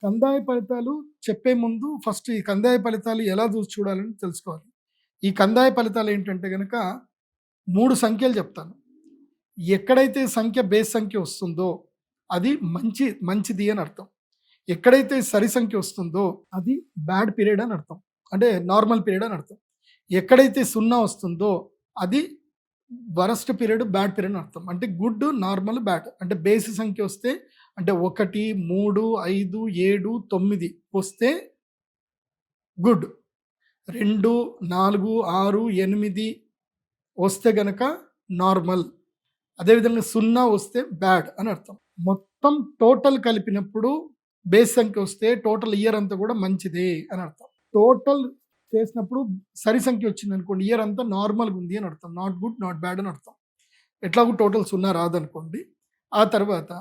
కందాయ ఫలితాలు చెప్పే ముందు ఫస్ట్ ఈ కందాయ ఫలితాలు ఎలా చూడాలని తెలుసుకోవాలి. ఈ కందాయ ఫలితాలు ఏంటంటే గనక 3 సంఖ్యలు చెప్తాను. ఎక్కడైతే సంఖ్య బేస్ సంఖ్య వస్తుందో అది మంచిది అని అర్థం. ఎక్కడైతే సరి సంఖ్య వస్తుందో అది బ్యాడ్ పీరియడ్ అని అర్థం. అంటే నార్మల్ పీరియడ్ అని అర్థం. ఎక్కడైతే 0 వస్తుందో అది వరస్ట్ పీరియడ్, బ్యాడ్ పీరియడ్ అని అర్థం. అంటే గుడ్, నార్మల్, బ్యాడ్. అంటే బేసి సంఖ్య వస్తే అంటే 1, 3, 5, 7, 9 వస్తే గుడ్. 2, 4, 6, 8 వస్తే గనక నార్మల్. అదేవిధంగా 0 వస్తే బ్యాడ్ అని అర్థం. మొత్తం టోటల్ కలిపినప్పుడు బేస్ సంఖ్య వస్తే టోటల్ ఇయర్ అంతా కూడా మంచిదే అని అర్థం. టోటల్ చేసినప్పుడు సరి సంఖ్య వచ్చింది అనుకోండి, ఇయర్ అంతా నార్మల్గా ఉంది అని అర్థం. నాట్ గుడ్, నాట్ బ్యాడ్ అని అర్థం. ఎట్లాగూ టోటల్ 0 రాదనుకోండి. ఆ తర్వాత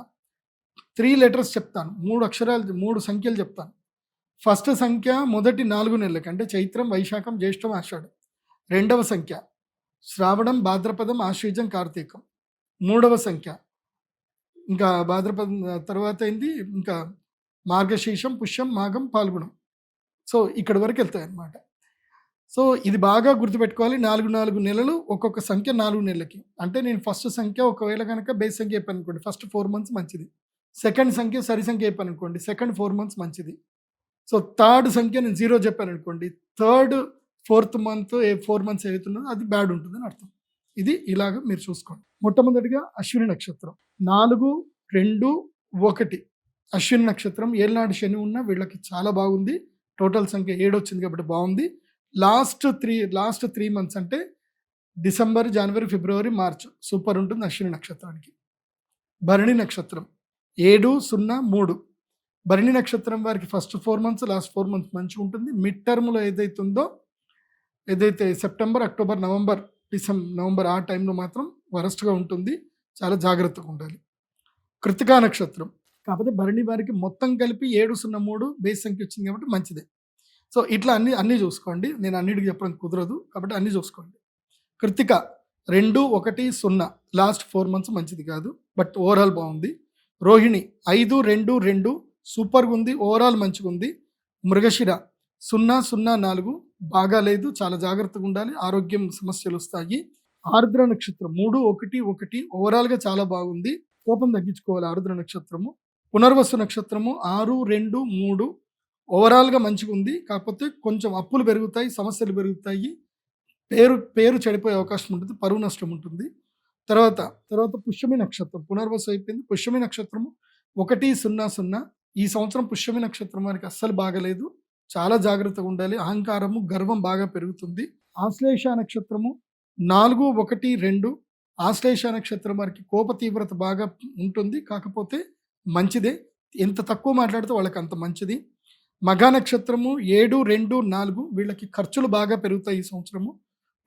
3 లెటర్స్ చెప్తాను. 3 సంఖ్యలు చెప్తాను. ఫస్ట్ సంఖ్య మొదటి 4 నెలలకి అంటే చైత్రం, వైశాఖం, జ్యేష్టం, ఆషాఢం. రెండవ సంఖ్య శ్రావణం, భాద్రపదం, ఆశ్వీజం, కార్తీకం. మూడవ సంఖ్య ఇంకా భాద్రపదం తర్వాత ఏంది, ఇంకా మార్గశీర్షం, పుష్యం, మాఘం, పాల్గొనం. సో ఇక్కడి వరకు వెళ్తాయి అన్నమాట. సో ఇది బాగా గుర్తుపెట్టుకోవాలి. 4 నెలలు, ఒక్కొక్క సంఖ్య 4 నెలలకి. అంటే నేను ఫస్ట్ సంఖ్య ఒకవేళ కనుక బేస్ సంఖ్య చెప్పాను అనుకోండి, ఫస్ట్ 4 మంత్స్ మంచిది. సెకండ్ సంఖ్య సరి సంఖ్య చెప్పాను అనుకోండి, సెకండ్ 4 మంత్స్ మంచిది. సో థర్డ్ సంఖ్య నేను 0 చెప్పాను అనుకోండి, థర్డ్ 4th మంత్ 4 మంత్స్ ఏదైతున్నదో అది బ్యాడ్ ఉంటుందని అర్థం. ఇది ఇలాగ మీరు చూసుకోండి. మొట్టమొదటిగా అశ్విని నక్షత్రం 4, 2, 1 అశ్విని నక్షత్రం. ఏళ్ళనాడు శని ఉన్న వీళ్ళకి చాలా బాగుంది. టోటల్ సంఖ్య 7 వచ్చింది కాబట్టి బాగుంది. లాస్ట్ 3 మంత్స్ అంటే డిసెంబర్, జనవరి, ఫిబ్రవరి, మార్చ్ సూపర్ ఉంటుంది అశ్విని నక్షత్రానికి. భరణి నక్షత్రం 7, 0, 3. భరణి నక్షత్రం వారికి ఫస్ట్ 4 మంత్స్, లాస్ట్ 4 మంత్స్ మంచిగా ఉంటుంది. మిడ్ టర్మ్లో ఏదైతే సెప్టెంబర్, అక్టోబర్, నవంబర్ ఆ టైంలో మాత్రం వరస్ట్గా ఉంటుంది. చాలా జాగ్రత్తగా ఉండాలి. కృతికా నక్షత్రం కాకపోతే భరణి వారికి మొత్తం కలిపి 7, 0, 3 బేస్ సంఖ్య వచ్చింది కాబట్టి మంచిదే. సో ఇట్లా అన్నీ చూసుకోండి. నేను అన్నిటికి చెప్పడం కుదరదు కాబట్టి అన్నీ చూసుకోండి. కృతిక 2, 1, 0 లాస్ట్ 4 మంత్స్ మంచిది కాదు, బట్ ఓవరాల్ బాగుంది. రోహిణి 5, 2, 2 సూపర్గా ఉంది, ఓవరాల్ మంచిగా ఉంది. మృగశిర 0, 0, 4 బాగాలేదు, చాలా జాగ్రత్తగా ఉండాలి, ఆరోగ్యం సమస్యలు వస్తాయి. ఆర్ద్ర నక్షత్రం 3, 1, 1 ఓవరాల్గా చాలా బాగుంది, కోపం తగ్గించుకోవాలి ఆర్ద్ర నక్షత్రము. పునర్వసు నక్షత్రము 6, 2, 3 ఓవరాల్గా మంచిగా ఉంది, కాకపోతే కొంచెం అప్పులు పెరుగుతాయి, సమస్యలు పెరుగుతాయి, పేరు చెడిపోయే అవకాశం ఉంటుంది, పరువు నష్టం ఉంటుంది. తర్వాత పుష్యమి నక్షత్రం. పునర్వసు అయిపోయింది. పుష్యమి నక్షత్రము 1, 0, 0 ఈ సంవత్సరం పుష్యమి నక్షత్రం వారికి అస్సలు బాగలేదు, చాలా జాగ్రత్తగా ఉండాలి. అహంకారము, గర్వం బాగా పెరుగుతుంది. ఆశ్లేష నక్షత్రము 4, 1, 2 ఆశ్లేష నక్షత్రం వారికి కోప తీవ్రత బాగా ఉంటుంది, కాకపోతే మంచిదే. ఎంత తక్కువ మాట్లాడితే వాళ్ళకి అంత మంచిది. మఘ నక్షత్రము 7, 2, 4 వీళ్ళకి ఖర్చులు బాగా పెరుగుతాయి ఈ సంవత్సరము.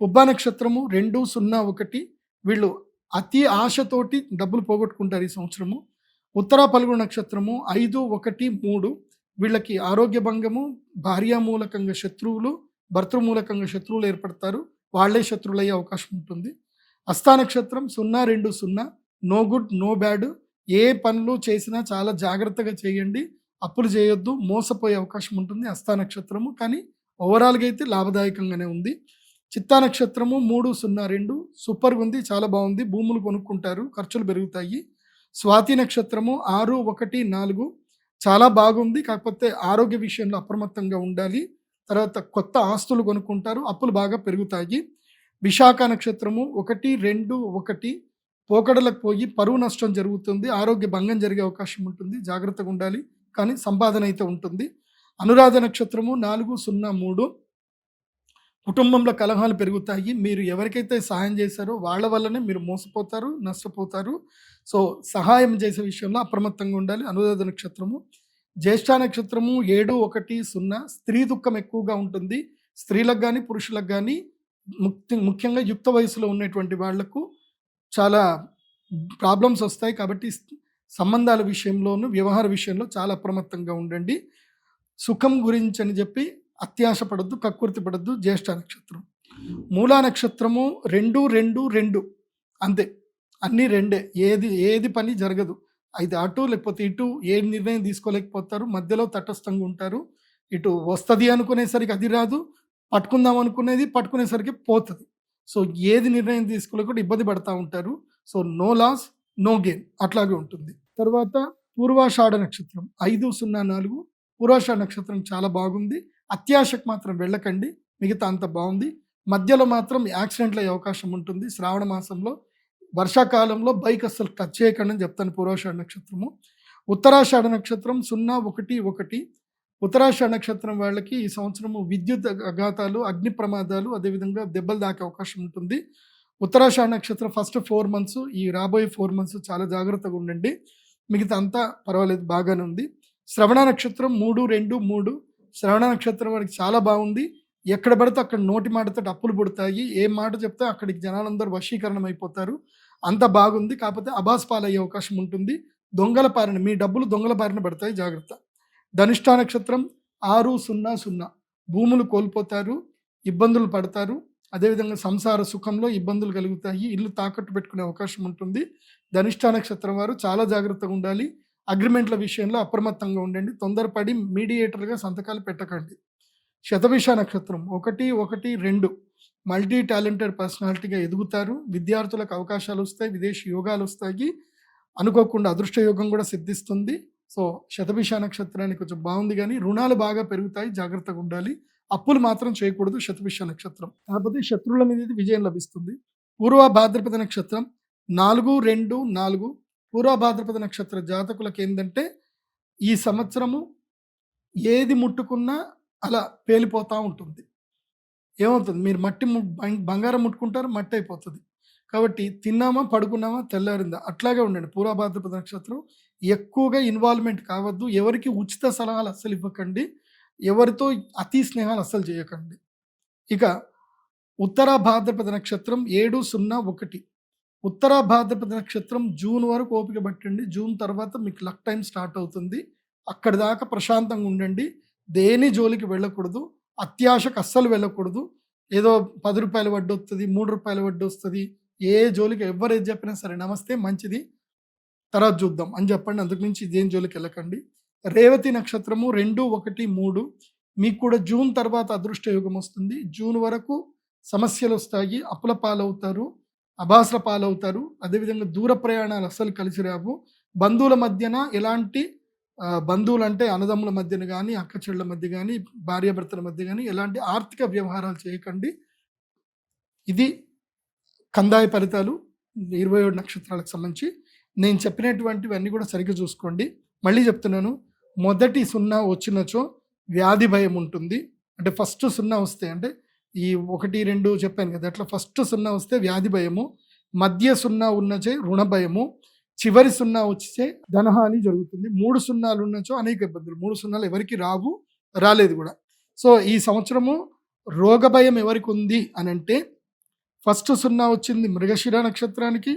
పుబ్బ నక్షత్రము 2, 0, 1 వీళ్ళు అతి ఆశతోటి డబ్బులు పోగొట్టుకుంటారు ఈ సంవత్సరము. ఉత్తర పల్గొన నక్షత్రము 5, 1, 3 వీళ్ళకి ఆరోగ్య భంగము, భార్యామూలకంగా శత్రువులు, భర్తృమూలకంగా శత్రువులు ఏర్పడతారు, వాళ్లే శత్రువులు అయ్యే అవకాశం ఉంటుంది. హస్త నక్షత్రం 0, 2, 0 నో గుడ్, నో బ్యాడ్. ఏ పనులు చేసినా చాలా జాగ్రత్తగా చేయండి, అప్పులు చేయొద్దు, మోసపోయే అవకాశం ఉంటుంది హస్త నక్షత్రము, కానీ ఓవరాల్గా అయితే లాభదాయకంగానే ఉంది. చిత్తా నక్షత్రము 3, 0, 2 సూపర్గా ఉంది, చాలా బాగుంది, భూములు కొనుక్కుంటారు, ఖర్చులు పెరుగుతాయి. స్వాతి నక్షత్రము 6, 1, 4 చాలా బాగుంది, కాకపోతే ఆరోగ్య విషయంలో అప్రమత్తంగా ఉండాలి. తర్వాత కొత్త ఆస్తులు కొనుక్కుంటారు, అప్పులు బాగా పెరుగుతాయి. విశాఖ నక్షత్రము 1, 2, 1 పోకడలకు పోయి పరువు నష్టం జరుగుతుంది, ఆరోగ్య భంగం జరిగే అవకాశం ఉంటుంది, జాగ్రత్తగా ఉండాలి, కానీ సంపాదన అయితే ఉంటుంది. అనురాధ నక్షత్రము 4, 0, 3 కుటుంబంలో కలహాలు పెరుగుతాయి. మీరు ఎవరికైతే సహాయం చేశారో వాళ్ళ వల్లనే మీరు మోసపోతారు, నష్టపోతారు. సో సహాయం చేసే విషయంలో అప్రమత్తంగా ఉండాలి. అనురాధ నక్షత్రము. జ్యేష్ఠ నక్షత్రము 7, 1, 0 స్త్రీ దుఃఖం ఎక్కువగా ఉంటుంది. స్త్రీలకు కానీ పురుషులకు కానీ ముఖ్యంగా యుక్త వయసులో ఉన్నటువంటి వాళ్లకు చాలా ప్రాబ్లమ్స్ వస్తాయి, కాబట్టి సంబంధాల విషయంలోనూ వ్యవహార విషయంలో చాలా అప్రమత్తంగా ఉండండి. సుఖం గురించి అని చెప్పి అత్యాశ పడద్దు, కక్కుర్తి పడద్దు. జ్యేష్ఠ నక్షత్రం. మూలా నక్షత్రము 2, 2, 2 అంతే, అన్నీ రెండే, ఏది పని జరగదు. అయితే అటు లేకపోతే ఇటు ఏ నిర్ణయం తీసుకోలేకపోతారు. మధ్యలో తటస్థంగా ఉంటారు. ఇటు వస్తది అనుకునేసరికి అది రాదు. పట్టుకుందాం అనుకునేది పట్టుకునేసరికి పోతది. సో, ఏది నిర్ణయం తీసుకోలేకుండా ఇబ్బంది పడతా ఉంటారు. So, no loss, no gain అట్లాగే ఉంటుంది. తర్వాత పూర్వాషాఢ నక్షత్రం 504 పూర్వాషాఢ నక్షత్రం చాలా బాగుంది. అత్యాశకు మాత్రం వెళ్ళకండి. మిగతా అంతా బావుంది. మధ్యలో మాత్రం యాక్సిడెంట్‌లయ్యే అవకాశం ఉంటుంది. శ్రావణ మాసంలో, వర్షాకాలంలో బైక్ అస్సలు టచ్ చేయకండి అని చెప్తాను పూర్వాషాఢ నక్షత్రము. ఉత్తరాషాఢ నక్షత్రం 011 ఉత్తరాషాఢ నక్షత్రం వాళ్ళకి ఈ సంవత్సరము విద్యుత్ అఘాతాలు, అగ్ని ప్రమాదాలు, అదేవిధంగా దెబ్బలు తాకే అవకాశం ఉంటుంది. ఉత్తరాషాఢ నక్షత్రం ఫస్ట్ 4 మంత్స్, ఈ రాబోయే 4 మంత్స్ చాలా జాగ్రత్తగా ఉండండి. మిగతా అంతా పర్వాలేదు, బాగానే ఉంది. శ్రవణ నక్షత్రం 3, 2, 3 శ్రవణ నక్షత్రం వారికి చాలా బాగుంది. ఎక్కడ పడితే అక్కడ నోటి మాటతోటి అప్పులు పుడతాయి. ఏ మాట చెప్తే అక్కడికి జనాలందరూ వశీకరణం అయిపోతారు. అంత బాగుంది. కాకపోతే అబాస్ పాలయ్యే అవకాశం ఉంటుంది. దొంగల బారిన మీ డబ్బులు దొంగల బారిన పడతాయి, జాగ్రత్త. ధనిష్ఠా నక్షత్రం 600 భూములు కోల్పోతారు, ఇబ్బందులు పడతారు. అదేవిధంగా సంసార సుఖంలో ఇబ్బందులు కలుగుతాయి. ఇల్లు తాకట్టు పెట్టుకునే అవకాశం ఉంటుంది. ధనిష్ఠా నక్షత్రం వారు చాలా జాగ్రత్తగా ఉండాలి. అగ్రిమెంట్ల విషయంలో అప్రమత్తంగా ఉండండి. తొందరపడి మీడియేటర్‌గా సంతకాలు పెట్టకండి. శతభిష నక్షత్రం 1, 1, 2 మల్టీ టాలెంటెడ్ పర్సనాలిటీగా ఎదుగుతారు. విద్యార్థులకు అవకాశాలు వస్తాయి. విదేశీ యోగాలు వస్తాయి. అనుకోకుండా అదృష్ట యోగం కూడా సిద్ధిస్తుంది. సో, శతభిష నక్షత్రానికి కొంచెం బాగుంది కానీ రుణాలు బాగా పెరుగుతాయి, జాగ్రత్తగా ఉండాలి. అప్పులు మాత్రం చేయకూడదు శతభిష నక్షత్రం. కాకపోతే శత్రువుల మీద ఇది విజయం లభిస్తుంది. పూర్వ భాద్రపద నక్షత్రం 4, 2, 4 పూర్వ భాద్రపద నక్షత్ర జాతకులకు ఏంటంటే ఈ సంవత్సరము ఏది ముట్టుకున్నా అలా పేలిపోతూ ఉంటుంది. ఏమవుతుంది, మీరు బంగారం ముట్టుకుంటారు, మట్టి అయిపోతుంది. కాబట్టి తిన్నామా పడుకున్నామా తెల్లారిందా అట్లాగే ఉండండి. పూర్వ భాద్రపద నక్షత్రం ఎక్కువగా ఇన్వాల్వ్మెంట్ కావద్దు. ఎవరికి ఉచిత సలహాలు అస్సలు ఇవ్వకండి. ఎవరితో అతి స్నేహాలు అస్సలు చేయకండి. ఇక ఉత్తర భాద్రపద నక్షత్రం 701 ఉత్తర భాద్రపద నక్షత్రం జూన్ వరకు ఓపిక పట్టండి. జూన్ తర్వాత మీకు లక్ టైం స్టార్ట్ అవుతుంది. అక్కడి దాకా ప్రశాంతంగా ఉండండి. దేని జోలికి వెళ్ళకూడదు. అత్యాశకు అస్సలు వెళ్ళకూడదు. ఏదో ₹10 వడ్డీ వస్తుంది, ₹3 వడ్డీ వస్తుంది, ఏ జోలికి ఎవరు ఏది చెప్పినా సరే నమస్తే మంచిది తర్వాత చూద్దాం అని చెప్పండి. అందుకు మించి ఇదేం జోలికి వెళ్ళకండి. రేవతి నక్షత్రము 2, 1, 3 మీకు కూడా జూన్ తర్వాత అదృష్ట యోగం వస్తుంది. జూన్ వరకు సమస్యలు వస్తాయి, అప్పుల పాలవుతారు, అబాస్ల పాలవుతారు. అదేవిధంగా దూర ప్రయాణాలు అస్సలు కలిసి రావు. బంధువుల మధ్యన ఎలాంటి బంధువులు అంటే అన్నదమ్ముల మధ్యన కానీ, అక్క చెళ్ళ మధ్య కానీ, భార్యాభర్తల మధ్య కానీ ఎలాంటి ఆర్థిక వ్యవహారాలు చేయకండి. ఇది కందాయ ఫలితాలు 27 నక్షత్రాలకు సంబంధించి. నేను చెప్పినటువంటివన్నీ కూడా సరిగ్గా చూసుకోండి. మళ్ళీ చెప్తున్నాను, మొదటి 0 వచ్చినచో వ్యాధి భయం ఉంటుంది. అంటే ఫస్ట్ 0 వస్తే, అంటే ఈ 1, 2 చెప్పాను కదా, అట్లా ఫస్ట్ 0 వస్తే వ్యాధి భయము, మధ్య 0 ఉన్నచే రుణ భయము, చివరి 0 వచ్చితే ధనహాని జరుగుతుంది. 3 సున్నాలు ఉన్నచో అనేక ఇబ్బందులు. 3 సున్నాలు ఎవరికి రావు, రాలేదు కూడా. సో, ఈ సంవత్సరము రోగ భయం ఎవరికి ఉంది అని అంటే ఫస్ట్ 0 వచ్చింది మృగశిర నక్షత్రానికి,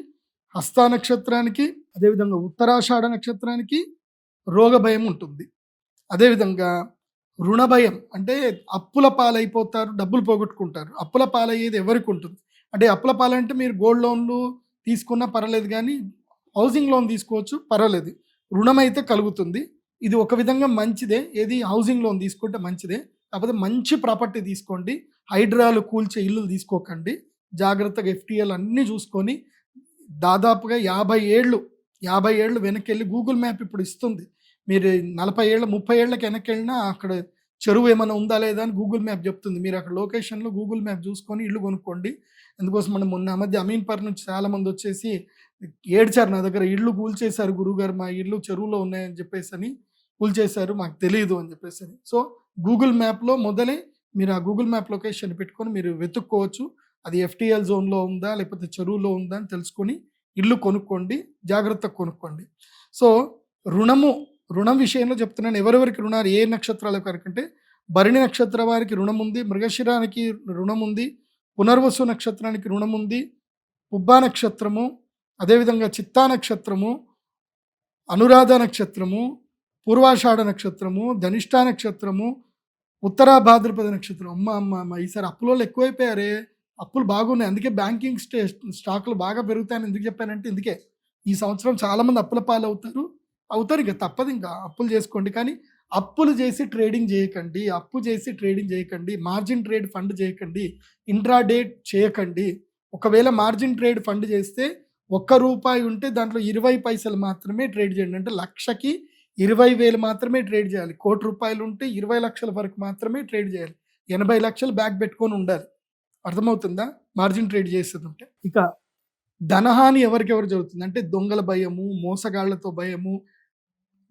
హస్త నక్షత్రానికి, అదేవిధంగా ఉత్తరాషాఢ నక్షత్రానికి రోగ భయం ఉంటుంది. అదేవిధంగా రుణ భయం అంటే అప్పుల పాలైపోతారు, డబ్బులు పోగొట్టుకుంటారు. అప్పుల పాలయ్యేది ఎవరికి ఉంటుంది అంటే, అప్పుల పాలంటే మీరు గోల్డ్ లోన్లు తీసుకున్నా పర్వాలేదు కానీ హౌసింగ్ లోన్ తీసుకోవచ్చు, పర్వాలేదు. రుణం అయితే కలుగుతుంది. ఇది ఒక విధంగా మంచిదే. ఏది హౌసింగ్ లోన్ తీసుకుంటే మంచిదే. కాకపోతే మంచి ప్రాపర్టీ తీసుకోండి. హైడ్రాలు కూల్చే ఇల్లు తీసుకోకండి. జాగ్రత్తగా ఎఫ్టీఎల్ అన్నీ చూసుకొని దాదాపుగా 50 ఏళ్ళు వెనక్కి గూగుల్ మ్యాప్ ఇప్పుడు ఇస్తుంది. మీరు 40 ఏళ్ళ 30 ఏళ్ళకి వెనక్కి వెళ్ళినా అక్కడ చెరువు ఏమైనా ఉందా లేదా అని గూగుల్ మ్యాప్ చెప్తుంది. మీరు అక్కడ లొకేషన్లో గూగుల్ మ్యాప్ చూసుకొని ఇల్లు కొనుక్కోండి. ఎందుకోసం మనం మొన్న మధ్య అమీన్పర్ నుంచి చాలామంది వచ్చేసి ఏడ్చారు నా దగ్గర, ఇల్లు కూల్చేశారు గురుగారు, మా ఇల్లు చెరువులో ఉన్నాయని చెప్పేసి కూల్చేశారు, మాకు తెలియదు అని చెప్పేసి. సో, గూగుల్ మ్యాప్లో మొదలే మీరు ఆ గూగుల్ మ్యాప్ లొకేషన్ పెట్టుకొని మీరు వెతుక్కోవచ్చు. అది ఎఫ్టీఎల్ జోన్లో ఉందా లేకపోతే చెరువులో ఉందా అని తెలుసుకొని ఇల్లు కొనుక్కోండి, జాగ్రత్తగా కొనుక్కోండి. సో, రుణం విషయంలో చెప్తున్నాను. ఎవరెవరికి రుణాలు, ఏ నక్షత్రాల వరకు అంటే భరణి నక్షత్రం వారికి రుణం ఉంది, మృగశిరానికి రుణం ఉంది, పునర్వసు నక్షత్రానికి రుణం ఉంది, పుబ్బా నక్షత్రము, అదేవిధంగా చిత్తా నక్షత్రము, అనురాధ నక్షత్రము, పూర్వాషాఢ నక్షత్రము, ధనిష్ఠా నక్షత్రము, ఉత్తరా భాద్రపద నక్షత్రం. అమ్మ ఈసారి అప్పులలో ఎక్కువైపోయారే, అప్పులు బాగున్నాయి. అందుకే బ్యాంకింగ్ స్టాకులు బాగా పెరుగుతాయని ఎందుకు చెప్పానంటే ఇందుకే ఈ సంవత్సరం చాలామంది అప్పుల పాలవుతారు. అవుతారు, ఇక తప్పదు, ఇంకా అప్పులు చేసుకోండి. కానీ అప్పులు చేసి ట్రేడింగ్ చేయకండి. అప్పు చేసి ట్రేడింగ్ చేయకండి. మార్జిన్ ట్రేడ్ ఫండ్ చేయకండి. ఇంట్రాడే చేయకండి. ఒకవేళ మార్జిన్ ట్రేడ్ ఫండ్ చేస్తే ₹1 ఉంటే దాంట్లో 20 పైసలు మాత్రమే ట్రేడ్ చేయండి. అంటే లక్షకి 20,000 మాత్రమే ట్రేడ్ చేయాలి. ₹1,00,00,000 ఉంటే 20 లక్షల వరకు మాత్రమే ట్రేడ్ చేయాలి. 80 లక్షలు బ్యాక్ పెట్టుకొని ఉండాలి. అర్థమవుతుందా? మార్జిన్ ట్రేడ్ చేసేది ఉంటే. ఇక ధనహాని ఎవరికెవరు జరుగుతుంది అంటే దొంగల భయము, మోసగాళ్లతో భయము.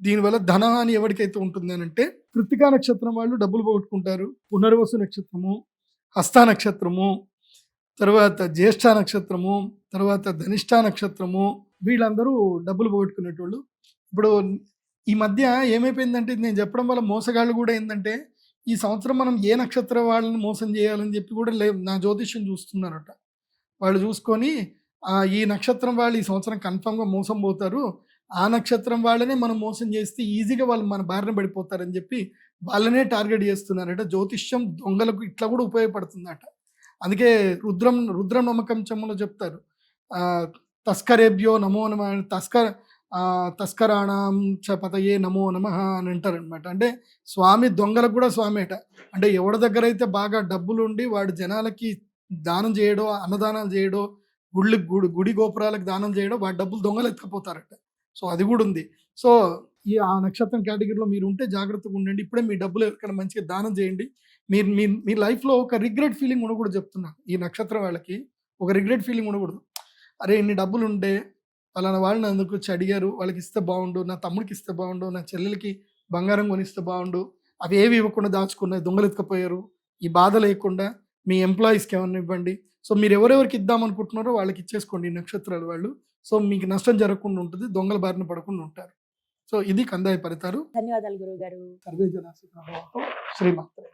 దీనివల్ల ధనహాని ఎవరికైతే ఉంటుంది అని అంటే కృత్తికా నక్షత్రం వాళ్ళు డబ్బులు పోగొట్టుకుంటారు. పునర్వసు నక్షత్రము, హస్త నక్షత్రము, తర్వాత జ్యేష్ఠ నక్షత్రము, తర్వాత ధనిష్ట నక్షత్రము, వీళ్ళందరూ డబ్బులు పోగొట్టుకునేటోళ్ళు. ఇప్పుడు ఈ మధ్య ఏమైపోయిందంటే నేను చెప్పడం వల్ల మోసగాళ్ళు కూడా ఏంటంటే ఈ సంవత్సరం మనం ఏ నక్షత్రం వాళ్ళని మోసం చేయాలని చెప్పి కూడా నా జ్యోతిష్యం చూస్తున్నారట. వాళ్ళు చూసుకొని ఈ నక్షత్రం వాళ్ళు ఈ సంవత్సరం కన్ఫామ్గా మోసం పోతారు, ఆ నక్షత్రం వాళ్ళనే మనం మోసం చేస్తే ఈజీగా వాళ్ళు మన బారిన పడిపోతారని చెప్పి వాళ్ళనే టార్గెట్ చేస్తున్నారట. జ్యోతిష్యం దొంగలకు ఇట్లా కూడా ఉపయోగపడుతుందట. అందుకే రుద్రం నమ్మకంచంలో చెప్తారు, తస్కరేభ్యో నమో నమ, తస్కరాణం చ పతయే నమో నమ అని అంటారనమాట. అంటే స్వామి దొంగలకు కూడా స్వామి అట. అంటే ఎవరి దగ్గర అయితే బాగా డబ్బులు ఉండి వాడు జనాలకి దానం చేయడో, అన్నదానాలు చేయడో, గుడి గోపురాలకు దానం చేయడం, వాడి డబ్బులు దొంగలు ఎత్తుకపోతారట. సో అది కూడా ఉంది. సో ఆ నక్షత్రం కేటగిరీలో మీరు ఉంటే జాగ్రత్తగా ఉండండి. ఇప్పుడే మీ డబ్బులు ఎవరికైనా మంచిగా దానం చేయండి. మీరు మీ లైఫ్లో ఒక రిగ్రెట్ ఫీలింగ్ ఉండకూడదు చెప్తున్నాను. ఈ నక్షత్రం వాళ్ళకి ఒక రిగ్రెట్ ఫీలింగ్ ఉండకూడదు. అరే ఇన్ని డబ్బులు ఉండే పలానా వాళ్ళని అందుకు వచ్చి అడిగారు, వాళ్ళకి ఇస్తే బాగుండు, నా తమ్ముడికి ఇస్తే బాగుండు, నా చెల్లెలకి బంగారం కొనిస్తే బాగుండు, అవి ఏవి ఇవ్వకుండా దాచుకున్నాయి, దొంగలు ఎత్తుకపోయారు, ఈ బాధ లేకుండా మీ ఎంప్లాయీస్కి ఏమన్నా ఇవ్వండి. సో మీరు ఎవరెవరికి ఇద్దామనుకుంటున్నారో వాళ్ళకి ఇచ్చేసుకోండి ఈ నక్షత్రాలు వాళ్ళు. సో మీకు నష్టం జరగకుండా ఉంటుంది, దొంగల బారిన పడకుండా ఉంటారు. సో ఇది కందాయ ఫలితాలు. ధన్యవాదాలు గురువు గారు. సర్వే జనా సుఖినో భవంతు. శ్రీమాత్రే.